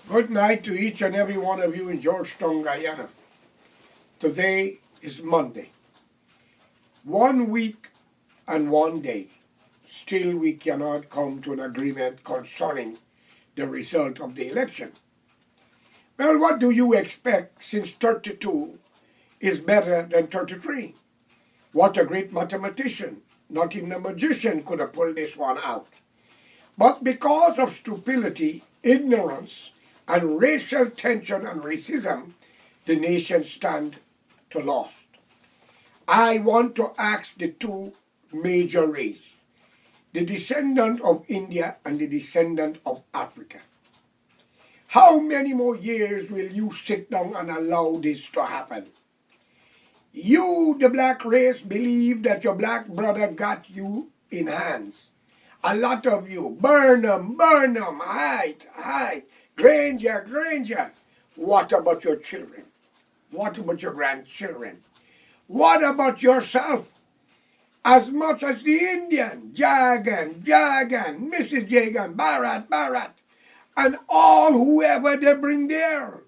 Good night to each and every one of you in Georgetown, Guyana. Today is Monday. 1 week and 1 day. Still, we cannot come to an agreement concerning the result of the election. Well, what do you expect since 32 is better than 33? What a great mathematician. Not even a magician could have pulled this one out. But because of stupidity, ignorance, and racial tension and racism, the nation stand to lost. I want to ask the two major race, the descendant of India and the descendant of Africa. How many more years will you sit down and allow this to happen? You, the black race, believe that your black brother got you in hands. A lot of you, Burnham, hide, Granger. What about your children? What about your grandchildren? What about yourself? As much as the Indian, Jagan, Mrs. Jagan, Bharat, and all whoever they bring there.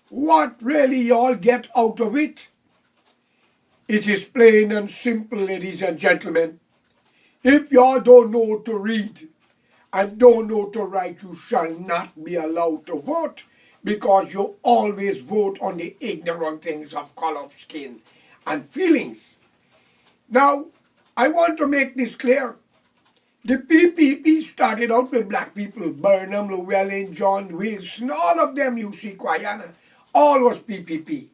What really y'all get out of it? It is plain and simple, ladies and gentlemen. If y'all don't know to read and don't know to write, you shall not be allowed to vote, because you always vote on the ignorant things of color of skin and feelings. Now, I want to make this clear. The PPP started out with black people, Burnham, Llewellyn, John Wilson, all of them, you see, Guyana, all was PPP.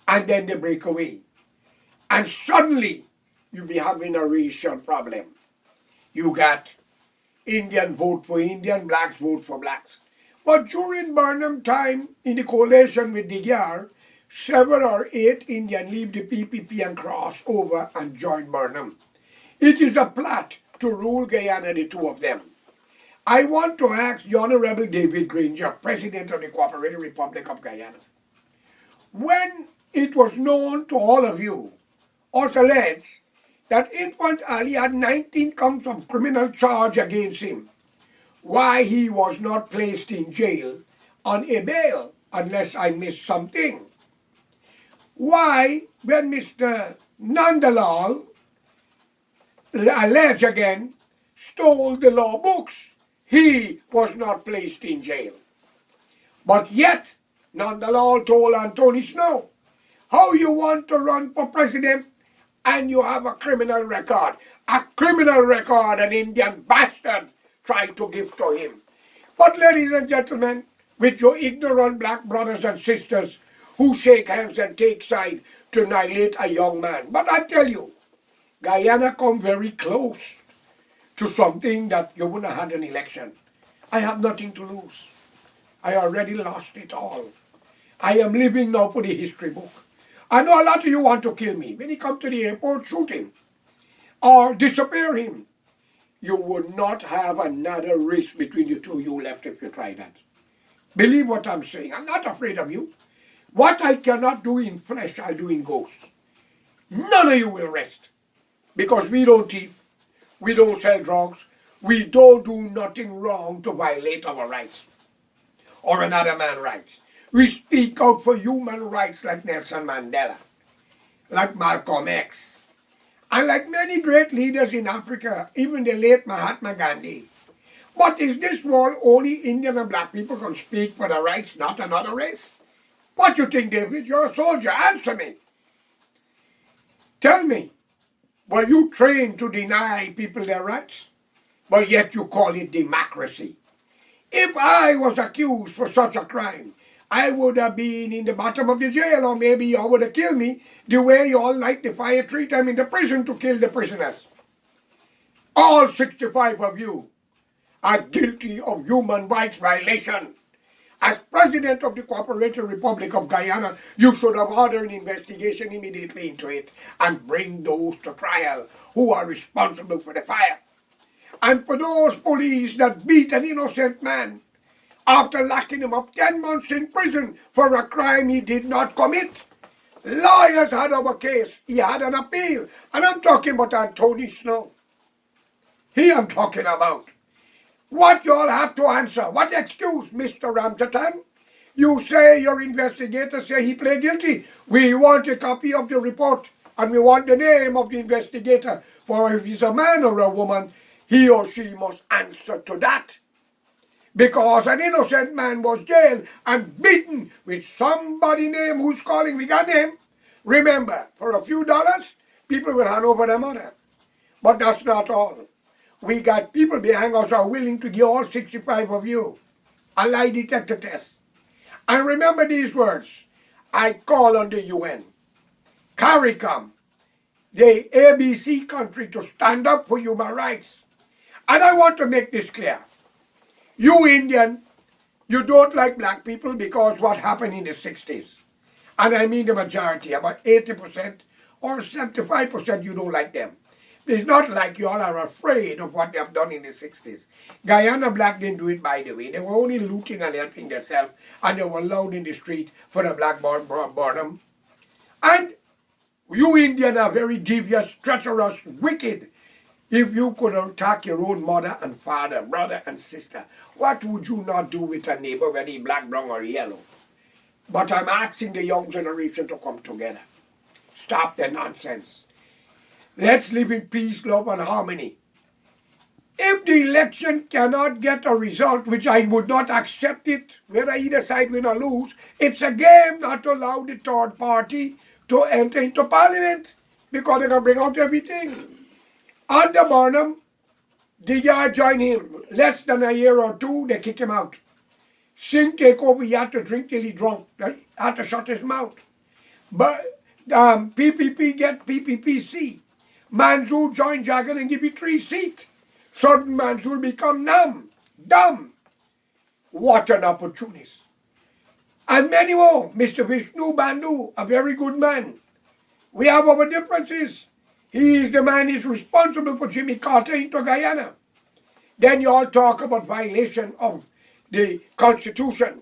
And then they break away. And suddenly, you be having a racial problem. You got Indian vote for Indian, blacks vote for blacks. But during Burnham time, in the coalition with De Geer, 7 or 8 Indians leave the PPP and cross over and join Burnham. It is a plot to rule Guyana, the two of them. I want to ask the Honorable David Granger, President of the Cooperative Republic of Guyana. When it was known to all of you, or alleged, that Infant Ali had 19 counts of criminal charge against him, why he was not placed in jail on a bail, unless I missed something. Why, when Mr. Nandalal, alleged again, stole the law books, he was not placed in jail. But yet, Nandalal told Anthony Snow, how you want to run for president and you have a criminal record. A criminal record an Indian bastard tried to give to him. But ladies and gentlemen, with your ignorant black brothers and sisters who shake hands and take side to annihilate a young man. But I tell you, Guyana come very close to something that you wouldn't have had an election. I have nothing to lose. I already lost it all. I am living now for the history book. I know a lot of you want to kill me. When he come to the airport, shoot him. Or disappear him. You would not have another race between the two of you left if you try that. Believe what I'm saying. I'm not afraid of you. What I cannot do in flesh, I'll do in ghost. None of you will rest. Because we don't thief. We don't sell drugs. We don't do nothing wrong to violate our rights. Or another man's rights. We speak out for human rights like Nelson Mandela, like Malcolm X, and like many great leaders in Africa, even the late Mahatma Gandhi. But is this world only Indian and black people can speak for their rights, not another race? What you think, David? You're a soldier. Answer me. Tell me, were you trained to deny people their rights? But yet you call it democracy. If I was accused for such a crime, I would have been in the bottom of the jail, or maybe y'all would have killed me the way y'all light the fire 3 times in the prison to kill the prisoners. All 65 of you are guilty of human rights violation. As President of the Cooperative Republic of Guyana, you should have ordered an investigation immediately into it and bring those to trial who are responsible for the fire. And for those police that beat an innocent man, after locking him up 10 months in prison for a crime he did not commit. Lawyers had our case. He had an appeal. And I'm talking about Anthony Snow. He I'm talking about. What you all have to answer? What excuse, Mr. Ramzatan? You say your investigator say he pled guilty. We want a copy of the report and we want the name of the investigator. For if he's a man or a woman, he or she must answer to that. Because an innocent man was jailed and beaten with somebody name who's calling. We got name. Remember, for a few dollars, people will hand over their money. But that's not all. We got people behind us who are willing to give all 65 of you a lie detector test. And remember these words. I call on the UN, CARICOM, the ABC country to stand up for human rights. And I want to make this clear. You Indian, you don't like black people because what happened in the 60s. And I mean the majority, about 80% or 75% you don't like them. It's not like you all are afraid of what they have done in the 60s. Guyana black didn't do it, by the way. They were only looting and helping themselves, and they were loud in the street for the black bottom. And you Indians are very devious, treacherous, wicked. If you could attack your own mother and father, brother and sister, what would you not do with a neighbor, whether he black, brown, or yellow? But I'm asking the young generation to come together. Stop the nonsense. Let's live in peace, love, and harmony. If the election cannot get a result, which I would not accept it, whether either side win or lose, it's a game not to allow the third party to enter into parliament because they're going to bring out everything. Under Barnum, the yard joined him. Less than a year or two, they kick him out. Singh take over, he had to drink till he drunk. He had to shut his mouth. But PPP get PPPC. Mansour joined Jagan and give you 3 seats. Sudden Mansour become dumb. What an opportunist. And many more. Mr. Vishnu Bandhu, a very good man. We have our differences. He is the man who is responsible for Jimmy Carter into Guyana. Then you all talk about violation of the Constitution.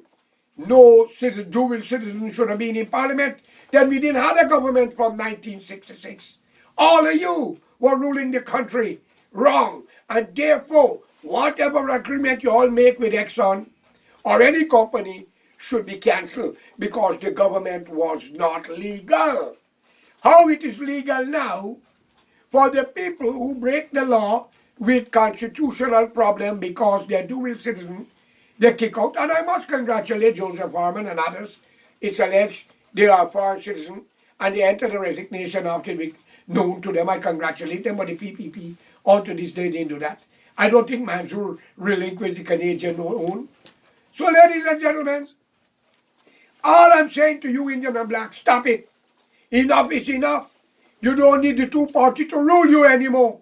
No dual citizen should have been in Parliament. Then we didn't have a government from 1966. All of you were ruling the country wrong. And therefore, whatever agreement you all make with Exxon or any company should be cancelled because the government was not legal. How it is legal now for the people who break the law with constitutional problem because they're dual citizen, they kick out. And I must congratulate Joseph Harman and others. It's alleged they are foreign citizens and they enter the resignation after it known to them. I congratulate them, but the PPP unto this day didn't do that. I don't think Mansour relinquished the Canadian own. So ladies and gentlemen, all I'm saying to you Indian and black, stop it. Enough is enough. You don't need the two party to rule you anymore.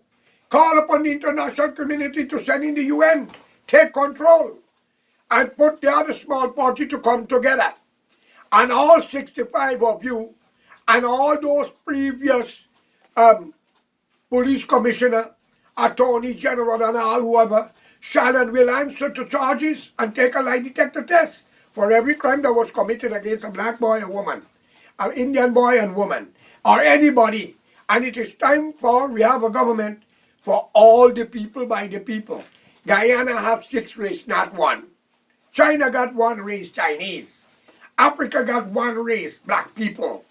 Call upon the international community to send in the UN, take control, and put the other small party to come together. And all 65 of you, and all those previous police commissioner, attorney general, and all whoever, shall and will answer to charges and take a lie detector test for every crime that was committed against a black boy or woman, an Indian boy and woman, or anybody. And it is time we have a government for all the people by the people. Guyana have 6 races, not 1. China got 1 race, Chinese. Africa got 1 race, black people.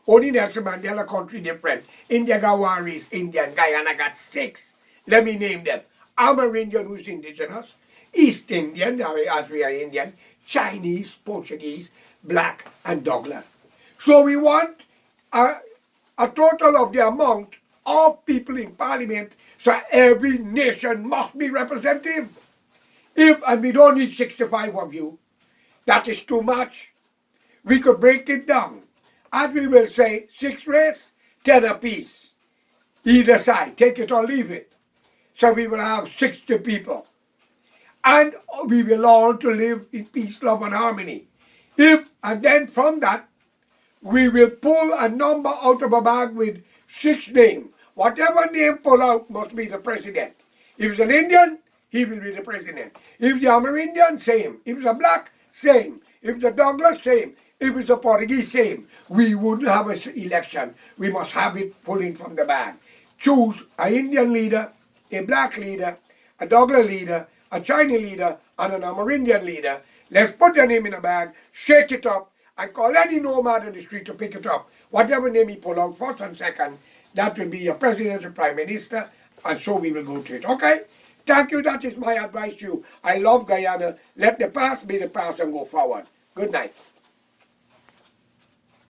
Only Nelson Mandela country different. India got 1 race, Indian. Guyana got 6. Let me name them. Amerindian, who's indigenous. East Indian, as we are Indian. Chinese, Portuguese, black, and Douglas. So we want a total of the amount of people in parliament, so every nation must be representative. And we don't need 65 of you. That is too much. We could break it down. As we will say, 6 races, 10 apiece. Either side, take it or leave it. So we will have 60 people. And we will learn to live in peace, love, and harmony. And then from that, we will pull a number out of a bag with 6 names. Whatever name pull out must be the president. If it's an Indian, he will be the president. If it's a Amerindian, same. If it's a black, same. If it's a Douglas, same. If it's a Portuguese, same. We wouldn't have an election. We must have it pulling from the bag. Choose an Indian leader, a black leader, a Douglas leader, a Chinese leader, and an Amerindian leader. Let's put their name in a bag, shake it up, and call any nomad on the street to pick it up. Whatever name he pull out, first and second, that will be your president or prime minister, and so we will go to it. Okay? Thank you. That is my advice to you. I love Guyana. Let the past be the past and go forward. Good night.